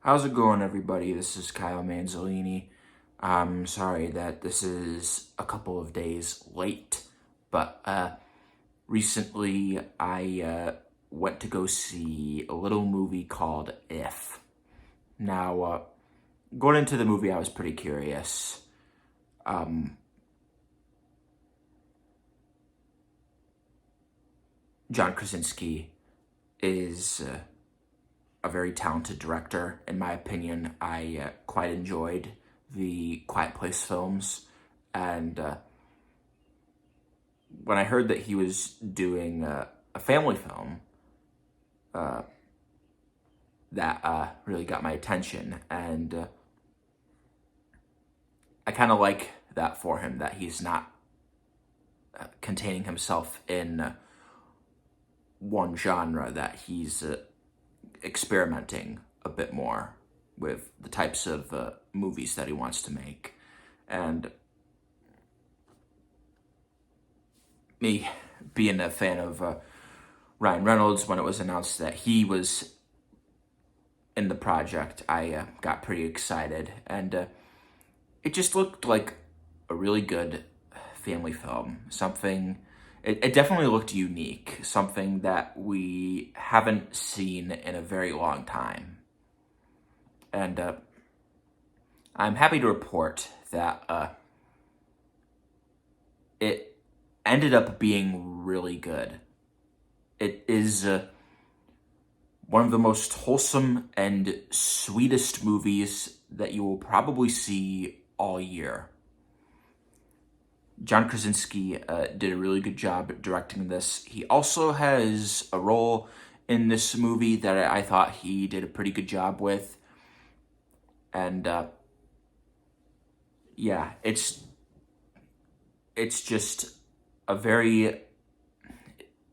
How's it going, everybody? This is Kyle Manzolini. I'm sorry that this is a couple of days late, but recently I went to go see a little movie called If. Now, going into the movie, I was pretty curious. Um, John Krasinski is a very talented director, in my opinion. I quite enjoyed the Quiet Place films, and when I heard that he was doing a family film, uh, that really got my attention, and I kind of like that for him, that he's not containing himself in one genre, that he's experimenting a bit more with the types of movies that he wants to make. And me being a fan of Ryan Reynolds, when it was announced that he was in the project, I got pretty excited. And it just looked like a really good family film. It definitely looked unique, something that we haven't seen in a very long time. And I'm happy to report that it ended up being really good. It is one of the most wholesome and sweetest movies that you will probably see all year. John Krasinski did a really good job directing this. He also has a role in this movie that I thought he did a pretty good job with. And yeah, it's just a very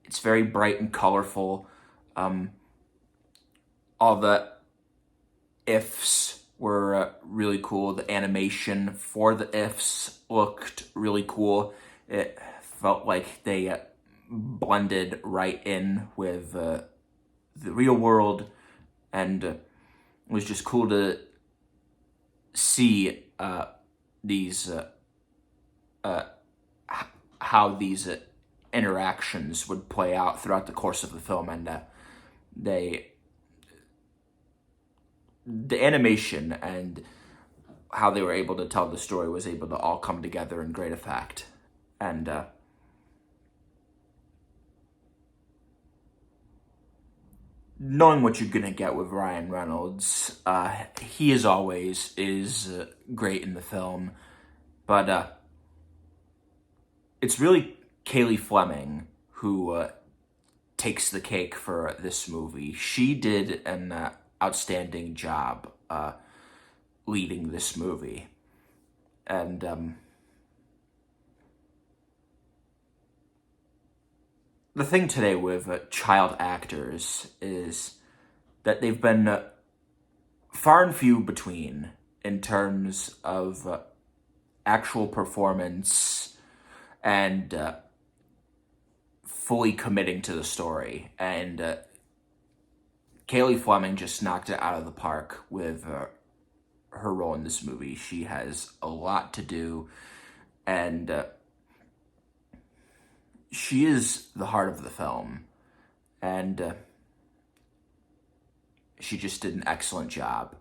it's very bright and colorful. Um, all the ifs were really cool. The animation for the ifs looked really cool. It felt like they blended right in with the real world, and it was just cool to see these how these interactions would play out throughout the course of the film, and they the animation and how they were able to tell the story was able to all come together in great effect. And knowing what you're gonna get with Ryan Reynolds, he as always is great in the film, but it's really Kaylee Fleming who takes the cake for this movie. She did an outstanding job leading this movie. And the thing today with child actors is that they've been far and few between in terms of actual performance and fully committing to the story. And Kaylee Fleming just knocked it out of the park with her role in this movie. She has a lot to do, and she is the heart of the film, and she just did an excellent job.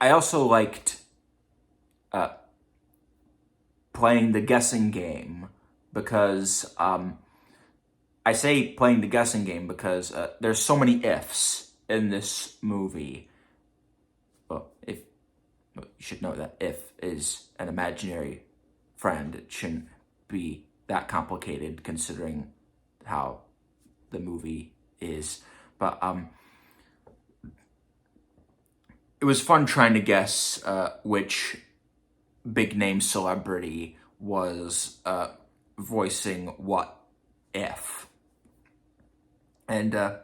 I also liked playing the guessing game because I say playing the guessing game because there's so many ifs in this movie. Well, you should know that if is an imaginary friend. It shouldn't be that complicated considering how the movie is. But it was fun trying to guess which big name celebrity was voicing what if. And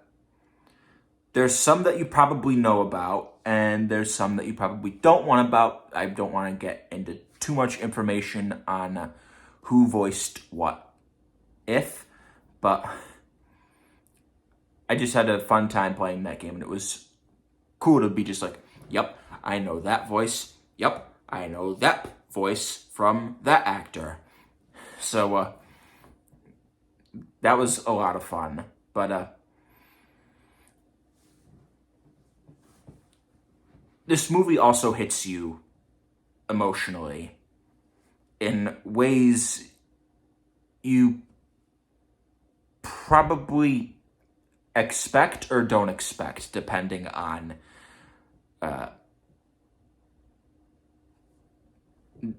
there's some that you probably know about, and there's some that you probably don't want about. I don't want to get into too much information on who voiced what if, but I just had a fun time playing that game, and it was cool to be just like, yep, I know that voice. Yep, I know that voice from that actor. So that was a lot of fun. But this movie also hits you emotionally in ways you probably expect or don't expect, uh,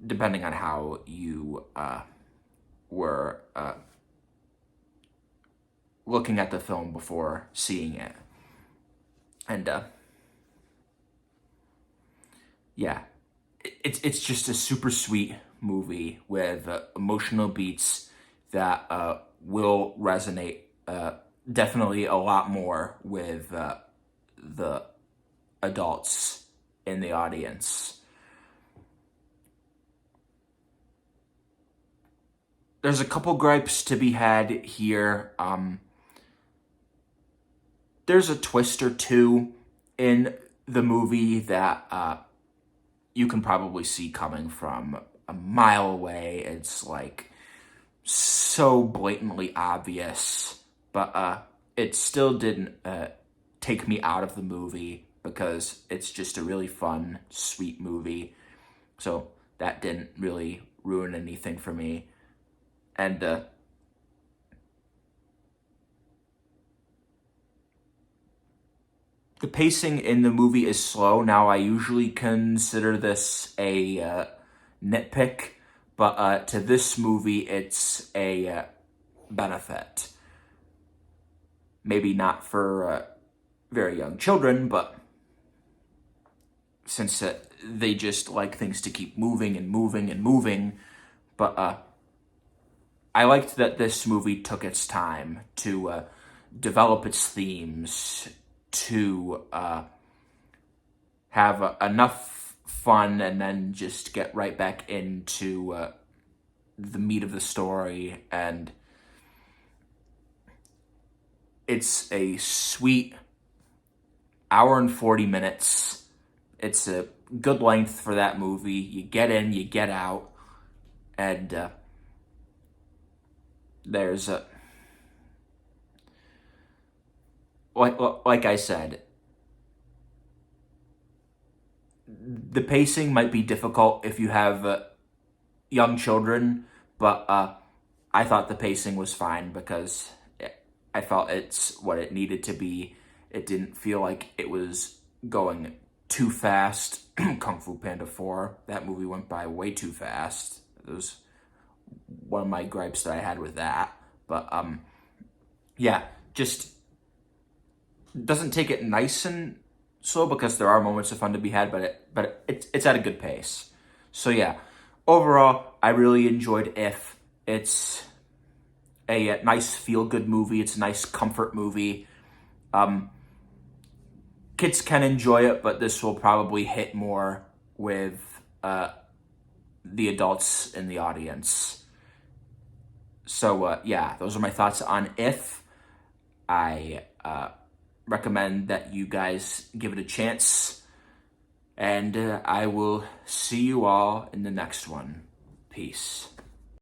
depending on how you were looking at the film before seeing it. And yeah, it's just a super sweet movie with emotional beats that will resonate definitely a lot more with the adults in the audience. There's a couple gripes to be had here. There's a twist or two in the movie that you can probably see coming from a mile away. It's like so blatantly obvious, but it still didn't take me out of the movie because it's just a really fun, sweet movie. So that didn't really ruin anything for me. And the pacing in the movie is slow. Now, I usually consider this a nitpick, but to this movie, it's a benefit. Maybe not for very young children, but since they just like things to keep moving and moving and moving. But I liked that this movie took its time to develop its themes, to have enough fun, and then just get right back into the meat of the story. And it's a sweet hour and 40 minutes. It's a good length for that movie. You get in, you get out, and there's a like I said, the pacing might be difficult if you have young children, but I thought the pacing was fine because I felt it's what it needed to be. It didn't feel like it was going too fast. Kung Fu Panda 4, that movie went by way too fast. It was one of my gripes that I had with that. But yeah, just doesn't take it nice and slow because there are moments of fun to be had, but it's at a good pace. So yeah, overall, I really enjoyed If. It's a nice feel-good movie. It's a nice comfort movie. Kids can enjoy it, but this will probably hit more with the adults in the audience. So yeah, those are my thoughts on If. I recommend that you guys give it a chance, and I will see you all in the next one. Peace.